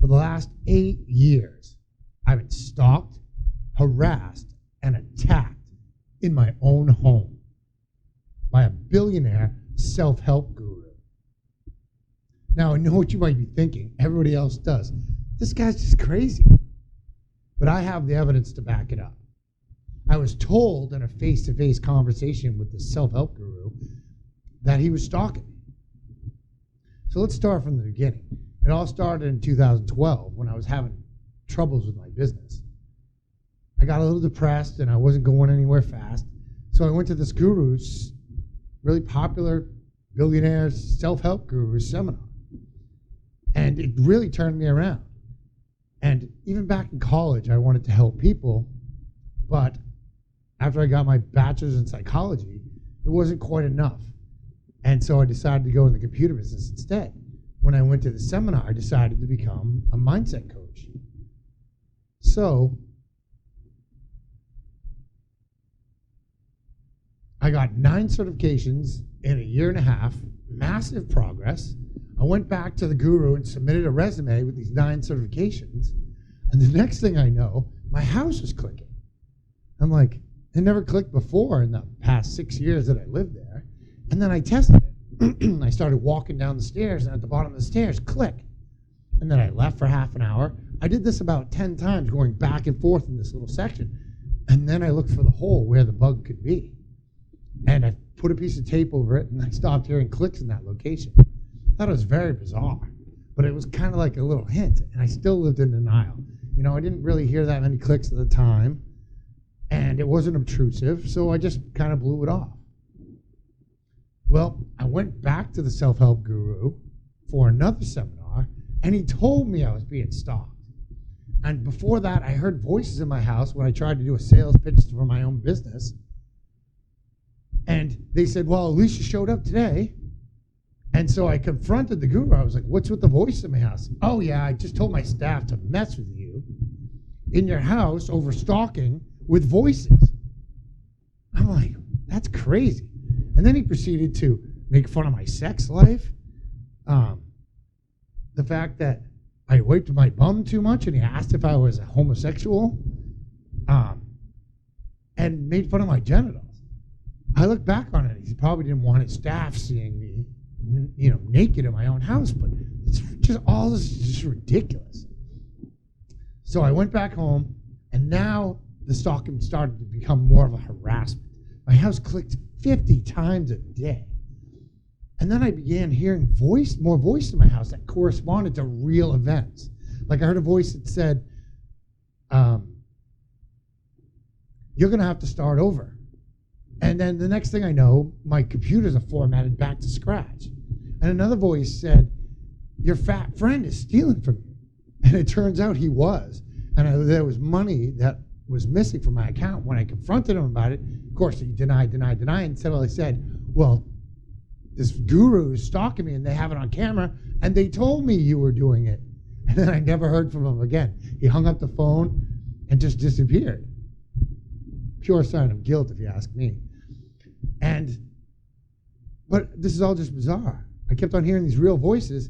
For the last 8 years, I've been stalked, harassed, and attacked in my own home by a billionaire self-help guru. Now, I know what you might be thinking. Everybody else does. This guy's just crazy. But I have the evidence to back it up. I was told in a face-to-face conversation with the self-help guru that he was stalking me. So let's start from the beginning. It all started in 2012 when I was having troubles with my business. I got a little depressed and I wasn't going anywhere fast. So I went to this guru's, really popular billionaire self-help guru's seminar. And it really turned me around. And even back in college, I wanted to help people. But after I got my bachelor's in psychology, it wasn't quite enough. And so I decided to go in the computer business instead. When I went to the seminar, I decided to become a mindset coach. So I got 9 certifications in a year and a half, massive progress. I went back to the guru and submitted a resume with these 9 certifications. And the next thing I know, my house was clicking. I'm like, it never clicked before in the past 6 years that I lived there. And then I tested it. I started walking down the stairs, and at the bottom of the stairs, click. And then I left for half an hour. I did this about 10 times, going back and forth in this little section. And then I looked for the hole where the bug could be. And I put a piece of tape over it, and I stopped hearing clicks in that location. I thought it was very bizarre, but it was kind of like a little hint, and I still lived in denial. You know, I didn't really hear that many clicks at the time, and it wasn't obtrusive, so I just kind of blew it off. Well, I went back to the self-help guru for another seminar, and he told me I was being stalked. And before that, I heard voices in my house when I tried to do a sales pitch for my own business. And they said, well, Alicia showed up today. And so I confronted the guru. I was like, what's with the voice in my house? Oh, yeah, I just told my staff to mess with you in your house over stalking with voices. I'm like, that's crazy. And then he proceeded to make fun of my sex life, the fact that I wiped my bum too much, and he asked if I was a homosexual, and made fun of my genitals. I look back on it, he probably didn't want his staff seeing me, you know, naked in my own house, but it's just all this is just ridiculous. So I went back home, and now the stalking started to become more of a harassment. My house clicked 50 times a day. And then I began hearing more voice in my house that corresponded to real events. Like I heard a voice that said, you're going to have to start over. And then the next thing I know, my computers are formatted back to scratch. And another voice said, your fat friend is stealing from you. And it turns out he was. And there was money that was missing from my account. When I confronted him about it, of course, he denied. Until I said, well, this guru is stalking me and they have it on camera and they told me you were doing it. And then I never heard from him again. He hung up the phone and just disappeared. Pure sign of guilt, if you ask me. But this is all just bizarre. I kept on hearing these real voices,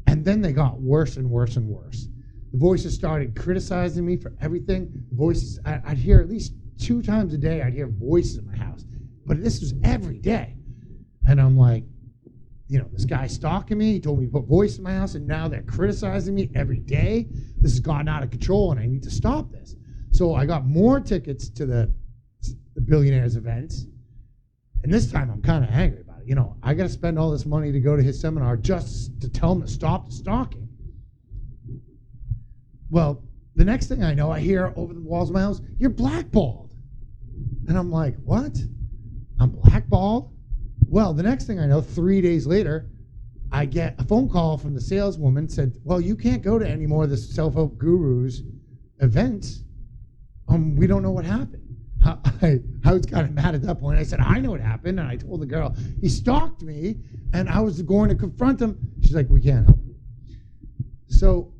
and then they got worse and worse and worse. The voices started criticizing me for everything. The voices, I'd hear at least 2 times a day, I'd hear voices in my house. But this was every day. And I'm like, you know, this guy's stalking me. He told me to put voice in my house, and now they're criticizing me every day. This has gotten out of control, and I need to stop this. So I got more tickets to the billionaires events, and this time I'm kind of angry about it. You know, I got to spend all this money to go to his seminar just to tell him to stop the stalking. Well, the next thing I know, I hear over the walls of my house, you're blackballed. And I'm like, what? I'm blackballed? Well, the next thing I know, 3 days later, I get a phone call from the saleswoman, said, well, you can't go to any more of the self-help gurus events. We don't know what happened. I was kind of mad at that point. I said, I know what happened. And I told the girl, he stalked me, and I was going to confront him. She's like, we can't help you. So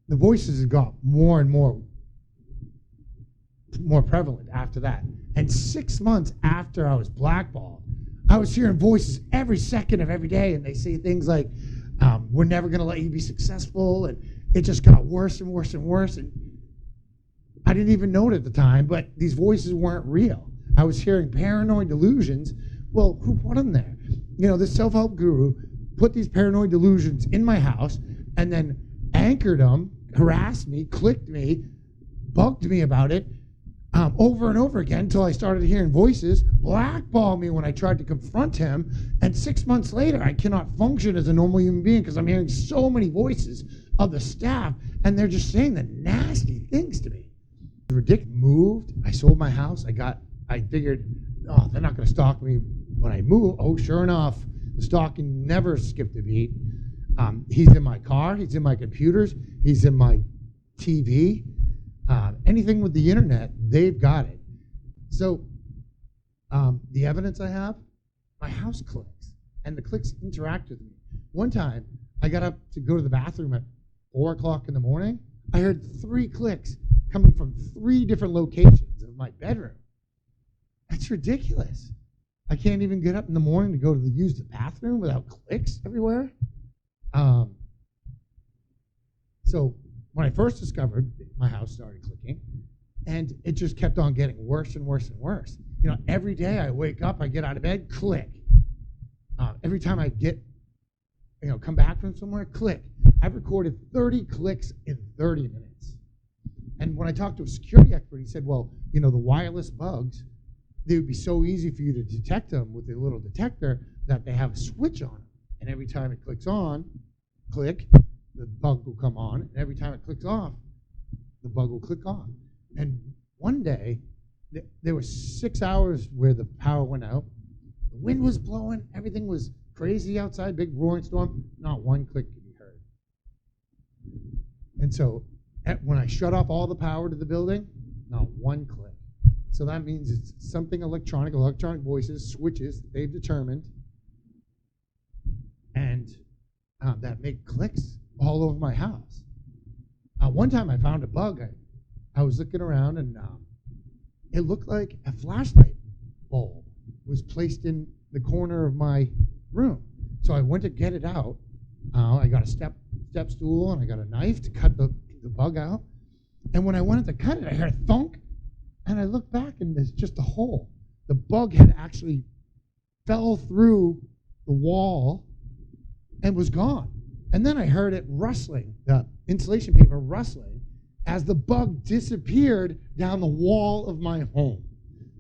the voices got more and more prevalent after that. And 6 months after I was blackballed, I was hearing voices every second of every day, and they say things like, we're never going to let you be successful, and it just got worse and worse and worse. And I didn't even know it at the time, but these voices weren't real. I was hearing paranoid delusions. Well, who put them there? This self-help guru put these paranoid delusions in my house and then anchored them, harassed me, clicked me, bugged me about it over and over again until I started hearing voices, blackballed me when I tried to confront him, and 6 months later, I cannot function as a normal human being because I'm hearing so many voices of the staff, and they're just saying the nasty things to me. Ridiculous. Moved. I sold my house. I figured, oh, they're not going to stalk me when I move. Oh, sure enough, the stalking never skipped a beat. He's in my car. He's in my computers. He's in my TV. Anything with the internet, they've got it. So the evidence I have, my house clicks, and the clicks interact with me. One time, I got up to go to the bathroom at 4 o'clock in the morning. I heard 3 clicks coming from 3 different locations of my bedroom. That's ridiculous. I can't even get up in the morning to go to use the bathroom without clicks everywhere. So when I first discovered, my house started clicking, and it just kept on getting worse and worse and worse. Every day I wake up, I get out of bed, click. Every time I get, come back from somewhere, click. I've recorded 30 clicks in 30 minutes. And when I talked to a security expert, he said, well, the wireless bugs, they would be so easy for you to detect them with a little detector that they have a switch on them. And every time it clicks on, click, the bug will come on. And every time it clicks off, the bug will click off. And one day, there were 6 hours where the power went out. The wind was blowing. Everything was crazy outside, big roaring storm. Not one click could be heard. And so when I shut off all the power to the building, not one click. So that means it's something electronic voices, switches that they've determined, and that make clicks all over my house. One time I found a bug. I was looking around, and it looked like a flashlight bulb was placed in the corner of my room. So I went to get it out. I got a step stool, and I got a knife to cut the bug out. And when I wanted to cut it, I heard a thunk, and I looked back, and there's just a hole. The bug had actually fell through the wall and was gone. And then I heard it rustling, the insulation paper rustling, as the bug disappeared down the wall of my home.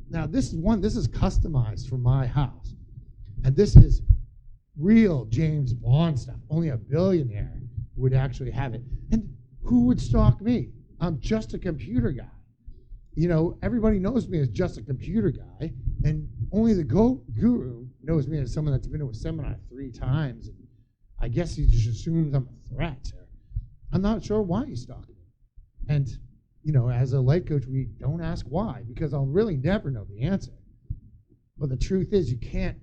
Now, this is customized for my house. And this is real James Bond stuff. Only a billionaire would actually have it. And who would stalk me? I'm just a computer guy. Everybody knows me as just a computer guy, and only the guru knows me as someone that's been to a seminar 3 times. And I guess he just assumes I'm a threat. I'm not sure why he's stalking me. And, as a life coach, we don't ask why, because I'll really never know the answer. But the truth is, you can't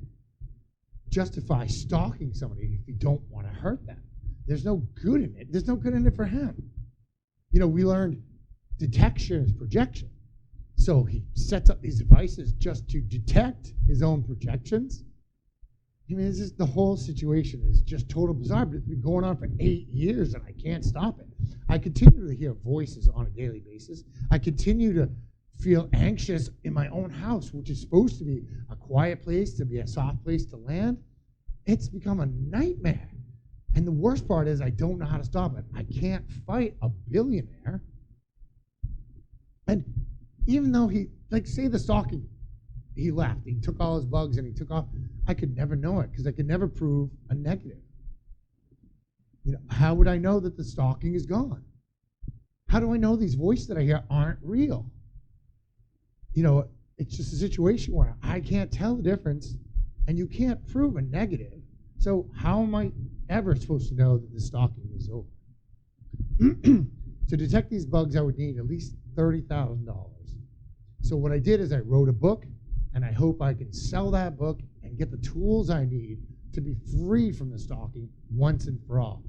justify stalking somebody if you don't want to hurt them. There's no good in it. There's no good in it for him. We learned detection is projection. So he sets up these devices just to detect his own projections. The whole situation is just total bizarre, but it's been going on for 8 years, and I can't stop it. I continue to hear voices on a daily basis. I continue to feel anxious in my own house, which is supposed to be a quiet place, to be a soft place to land. It's become a nightmare. And the worst part is I don't know how to stop it. I can't fight a billionaire. And even though say the stalking, he left. He took all his bugs and he took off. I could never know it because I could never prove a negative. How would I know that the stalking is gone? How do I know these voices that I hear aren't real? It's just a situation where I can't tell the difference, and you can't prove a negative. So how am I ever supposed to know that the stalking is over? To detect these bugs, I would need at least $30,000. So what I did is I wrote a book, and I hope I can sell that book and get the tools I need to be free from the stalking once and for all.